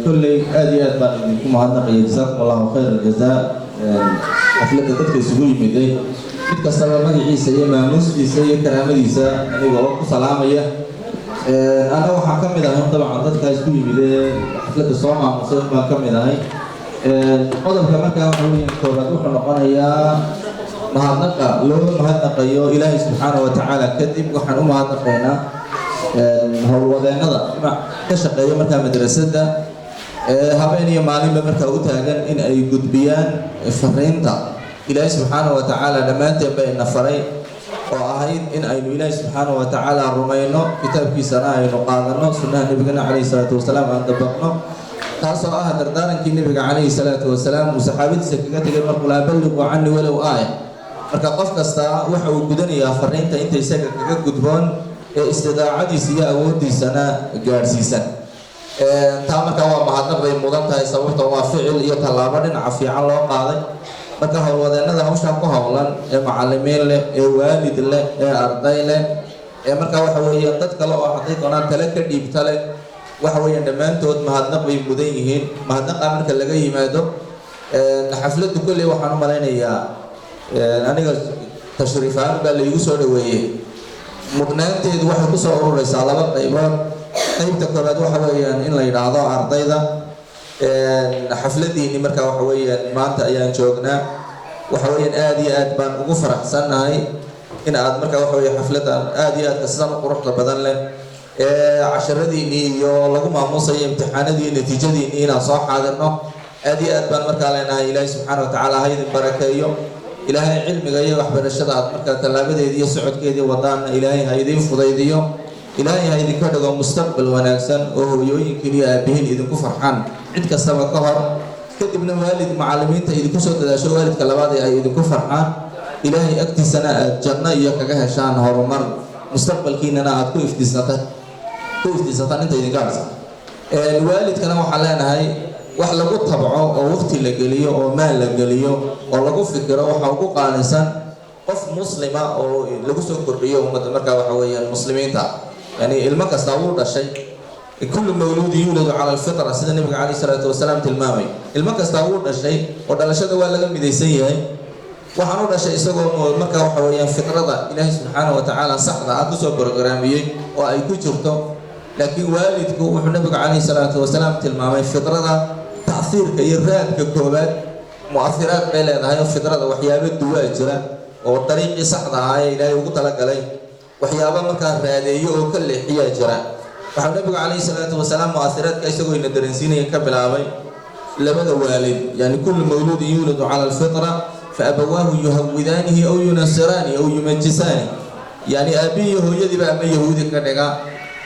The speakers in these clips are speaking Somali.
كل أديات بعدكم هذا جزاكم الله خير الجزاء حفلة تذكر سوي مدي كسر ما عيسى ما مسجد سيء كلام عيسى أنا وقت سلامية أنا وحكم إذا هم طبعا تذكر سوي مدي حفلة الصوم مصير ما كم إذا هاي قدم كمان كانوا يقولون وحنا قنايا مهنقة لو مهنقة يو إلهي سبحانه وتعالى كذب وحنا مهنقينا هو وضعنا مع كشق يوم كان مدرسة هبين يوماني بمركا وتاجن إن أي قطبيان فرينتا إلهي سبحانه وتعالى لما تبين نفرين وأهين إن أي إلهي سبحانه وتعالى رمينا كتاب في سنة نقادنا سنة نبينا عليه الصلاة والسلام عن دبقنا تاسو دردارن كي النبي عليه الصلاة والسلام وصحابته سكتي قال لا بلغوا عني ولو آية marka qof kasta waxa uu gudanayaa fariinta inta isaga kaga gudboon ee istidaacadiisa iyo awoodiisana gaarsiisan taa marka waa mahadnaq bay mudan tahay sababta waa ficil iyo tallaabo dhinaca fiican loo qaaday marka howlwadeenada hawsha ku hawlan ee macallimiin leh ee waalid leh ee arday leh ee marka waxa weeye dad kale oo haday doonaan tale ka dhiibta leh waxa weeye dhamaantood mahadnaq bay mudan yihiin mahadnaqa marka laga yimaado xafladdu kulli waxaan u maleynayaa aniga tashriifaan baa la igu soo dhaweeyay mudnaanteedu waxay ku soo ururaysaa laba qaybood qaybta koowaad waxa weeyaan in la yiraahdo ardayda xafladiini marka waxa weeyaan maanta ayaan joognaa waxa weeyaan aad iyo aad baan ugu faraxsanahay in aad marka waxa weeyaan xafladan aad iyo aad kastan quruxda badan leh casharadiini iyo lagu maamuusayo imtixaanadii natiijadiini inaan soo xaadirno aad iyo aad baan markaa leenahay ilaahay subxaana wa tacaala ha idin barakeeyo ilaahay cilmiga iyo waxbarashada aad markaa tallaabadeeda iyo socodkeedii wadaana ilaahay ha idin fudaydiyo ilaahay ha idinka dhigo mustaqbal wanaagsan oo hooyooyinkiin iyo aabihiin idinku farxaan cid kastaba ka hor kadibna waalid macallimiinta idinku soo dadaasho waalidka labaad ay idinku farxaan ilaahay agtiisana aad janno iyo kaga heshaan horumar mustaqbalkiinana aad ku iftiisataan inta idinka harsan waalidkana waxaan leenahay wax lagu tabco oo waqti la geliyo oo maal la geliyo oo lagu fikiro waxa ugu qaalisan qof muslima oo lagu soo kordhiyo ummadda marka waxa weeyaan muslimiinta yani ilmo kasta uu dhashay kullu mawlud yuladu ala alfitra sida nabiga kaleey salaatu wasalaam tilmaamay ilmo kasta uu dhashay oo dhalashada waa laga midaysan yahay waxaan u dhashay isagoo marka waxa weeyaan fitrada ilaahay subhanahu wa ta'ala saxda ah ku soo programiyay oo ay ku jirto laakiin waalidku wuxuu nabiga kaleey salaatu wasalaam tilmaamay fitrada تأثيرك يراد ككوبات مؤثرات بين هاي الفطرة وحيابات دواجرة والطريق صحة هاي لا يقول لك عليه وحيابا مكان رادية وكل حياجرة فحب عليه الصلاة والسلام مؤثرات كيسوي ندرسين يكبل عبي لبدا والد يعني كل مولود يولد على الفطرة فأبواه يهودانه أو ينصرانه أو يمجسانه يعني أبيه يدي بقى يهودي كذا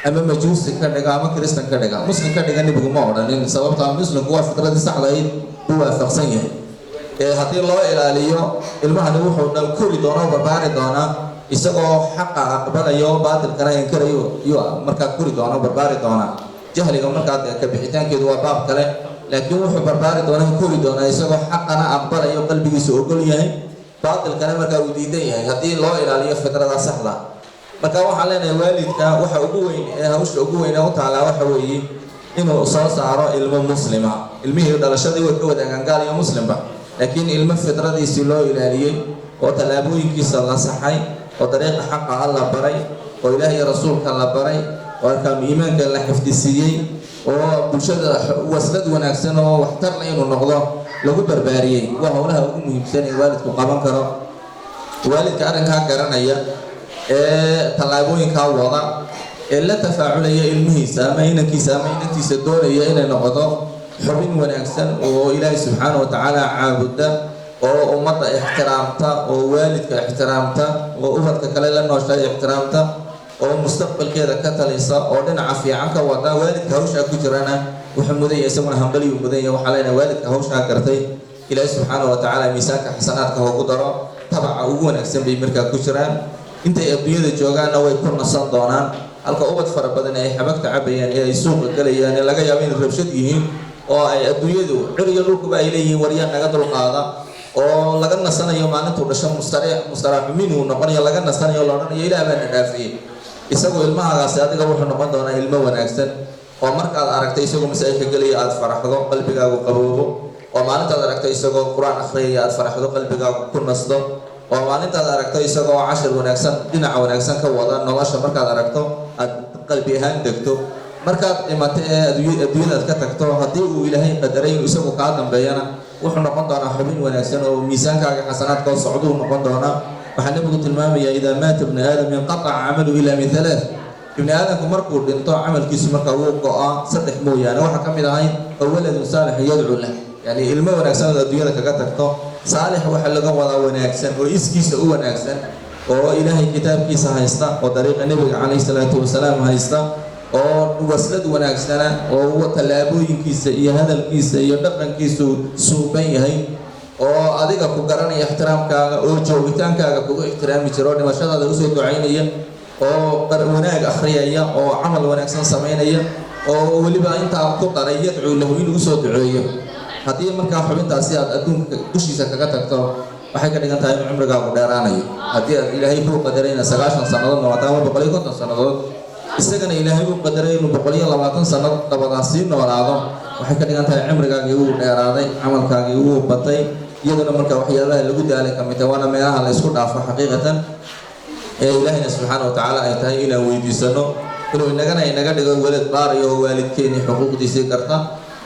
أما مجوس كذا أما كريستيان كذا مسلم كذا نبغى ما أورا لأن سبب تام مسلم هو فترة السعودية هو فقسيه هذه الله إلى اليوم المعنى هو حول كل دونا وبارد دونا يسقى حق قبل يوم بعد الكلام ينكر يو مركز كل دونا وبارد دونا جهل يوم مركز كبحثان كده وباب كله لكن هو بارد دونا كل دونا يسقى حقنا قبل يوم قلبي يسوق كل يوم بعد الكلام مركز وديدين هذه الله إلى اليوم فترة السعودية marka waxa leenahay waalidka waxa ugu weyn ee hawsha ugu weyn oo taala waxa weeye inuu soo saaro ilmo muslima ilmihii dhalashadii way ka wadaagaan gaal iyo muslimba laakiin ilmo fitradiisa loo ilaaliyay oo talaabooyinkiisa la saxay oo dariiqa xaqa Allah baray oo ilaahay rasuulka la baray oo ka iimaanka la xifdisiyay oo bulshada waslad wanaagsan oo waxtar leh inuu noqdo lagu barbaariyay waa hawlaha ugu muhiimsan ee waalidku qaban karo waalidka arrinka garanaya tallaabooyinka wada ee la tafaaculaya ilmihiisa ama inantiisa doonaya inay noqdo xubin wanaagsan oo ilaahay subxaanahu wa tacaala caabuda oo ummadda ixtiraamta oo waalidka ixtiraamta oo ubadka kale la nooshay ixtiraamta oo mustaqbalkeeda ka talisa oo dhinaca fiican ka wada waalidka hawsha ku jirana wuxuu mudaya isaguna hambaliyu mudaya waxa leenahay waalidka hawsha gartay ilaahay subxaanahu wa tacaala miisaanka xasanaadka ugu daro tabaca ugu wanaagsan bay markaa ku jiraan intay adduunyada joogaanna way ku nasan doonaan halka ubad fara badan ay xabagta cabayaan ee ay suuqa galayaan ee laga yaabo inay rabshad yihiin oo ay adduunyadu ciriga dhulkuba ay leeyihiin wariyaan naga dulqaada oo laga nasanayo maalintuu dhasho mustaraaxu minhu noqonayo laga nasanayo la odhanayo ilaah baa na dhaafiyey isagoo ilmahagaasi adiga wuxuu noqon doonaa ilmo wanaagsan ومركز أركتي سجوا مسائل كجلي أد فرحضو قلبك أو قبوبه وما أنت أركتي سجوا قرآن أخري أد فرحضو قلبك أو كل نصده وما أنت أركتي سجوا 10 ونكسن دينا ونكسن كوضع نلاش مركز أركتو قلبي هندكتو مركز إمتى الدنيا كتكتو هدي وإلهي قدرين يسوق قادم بيانا وحنا قدرنا حبين ونكسن وميزانك حسنات كون صعدوا نقدرنا وحنبغى المامية إذا مات ابن آدم ينقطع عمله إلى من 3 ابن آدم كمركور دنتو عمل كيس مركور وقع صدق مويا أنا واحد كم إذا هاي ولد صالح يدعو له يعني الماء ونكسن الدنيا كتكتو صالح وحل قوضا ونكسن وإس كيس هو ونكسن وإلهي كتاب كيس هايستا وطريق النبي عليه الصلاة والسلام هايستا ووصلت ونكسنا وهو تلابوين كيس هذا الكيس يدقن كيس سوبين هاي adiga ku garanaya ixtiraamkaaga oo joogitaankaaga kugu ixtiraami jiro dhimashadaada u soo ducaynaya oo wanaag akhriyaya oo amal wanaagsan sameynaya oo waliba inta ku daray yadcuu lahu inuu soo duceeyo hadii marka xubintaasi aad adduunka dushiisa kaga tagto waxay ka dhigan tahay in cumrigaagu dheeraanayo hadii aad ilaahay ku qadarayna 90 sanadood ama 150 sanadood isagana ilaahay uu qadaray inuu 120 sanadood dabadaasi noolaado waxay ka dhigan tahay cumrigaagii uu dheeraaday amalkaagii uu batay iyaduna marka waxyaabaha lagu daalay kamid waana meelaha la isku dhaafo xaqiiqatan ilaahina subhanahu wa ta'ala ay tahay inaan weydiisano inuu inaga dhigo walad baariyo waalidkeena xuquuqdiisa garta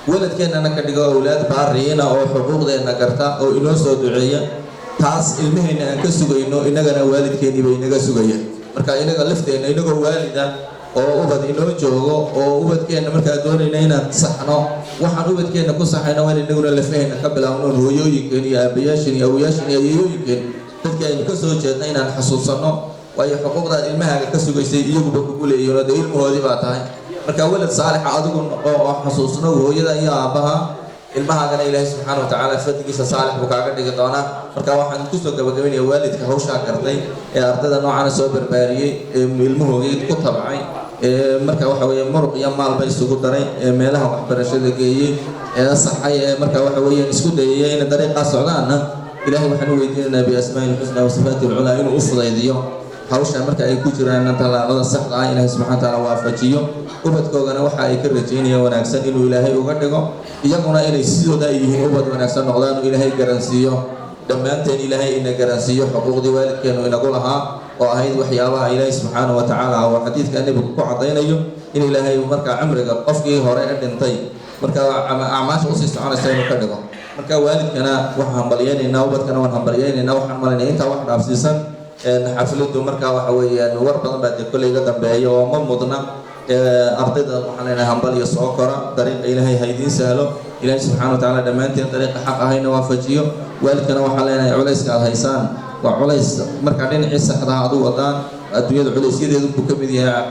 waladkeena ka dhigo awlaad baariyana oo xuquuqdeena garta oo inoo soo duceeya taas ilmaheena aan ka sugayno inagana waalidkeena bay inaga sugayaan marka inaga lafteena inagoo waalida oo ubad inoo joogo oo ubadkeena marka doonayna inaan saxno waxaan ubadkeena ku saxayna waa inaguna la fahayna ka bilaawno hooyooyinkeen iyo aabayaashin iyo awooyaashin iyo ayeeyooyinkeen dadka aynu ka soo jeedna inaan xasuusano waayo xuquuqda ilmahaaga ka sugaysay iyaguba kugu leeyihiin oo ilmahoodii baa tahay marka walad saalix adigu oo xasuusno hooyada iyo aabaha ilmahaagana ilaahay subxaanahu wa ta'ala fadligiisa saalix buu kaaga dhigi doonaa marka waxaan ku soo gabagabeynayaa waalidka hawshaa gartay ee ardada noocan soo barbaariyay ilmahoodii ku tabcay marka waxa weeye muruq iyo maal bay isugu daray meelaha waxbarashada geeyay saxay marka waxa weeye isku dayay in dariiqa socdaana ilaahay waxaan weydiinaynaa bi asmaa'il husna wa sifatil ula inuu u fudaydiyo hawsha marka ay ku jiraan talaabada saxda ah ilaahay subhanahu wa ta'ala waafajiyo ubadkoogana waxa ay ka rajeynayaan wanaagsan inuu ilaahay uga dhigo iyaguna inay sidooda yihiin ubad wanaagsan noqdaan ilaahay garansiiyo dhammaanteen ilaahay ina garansiiyo xuquuqdii waalidkeenu inagu lahaa oo ahayd waxyaabaha ilaahay subhanahu wa ta'ala oo xadiidka nabiga ku cadeynayo in ilaahay marka cumriga qofkii hore dhintay marka acmaasha u sii soconaysa inuu ka dhigo marka waalidkana waxaan hambalyeynaa ubadkana waan hambalyeynaa waxaan malinay inta wax dhaafsiisan xafladu marka waxa weeyaan war badan baa kulay ga dambeeyo oo ma mudna ardayda waxaan leenahay hambal iyo soo kora dariiqa ilaahay haydiin sahlo ilaahay subhanahu wa ta'ala dhamaanteen dariiqa xaq ahayna waafajiyo waalidkana waxaan leenahay culayska aad haysaan waa culays marka dhinacii saxda ah adu wadaan adduunyada culaysyadeedu ku kamid yahay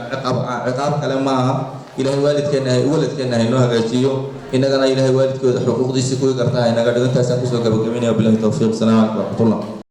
ciqaab kale ma aha ilaahay waalidkeena inoo hagaajiyo inagana ilaahay waalidkooda xuquuqdiisa ku gartaa inaga dhigantaasaan kusoo gabagabeynaya billahi tawfiiq. Assalaamu calaykum wa rahmatullah.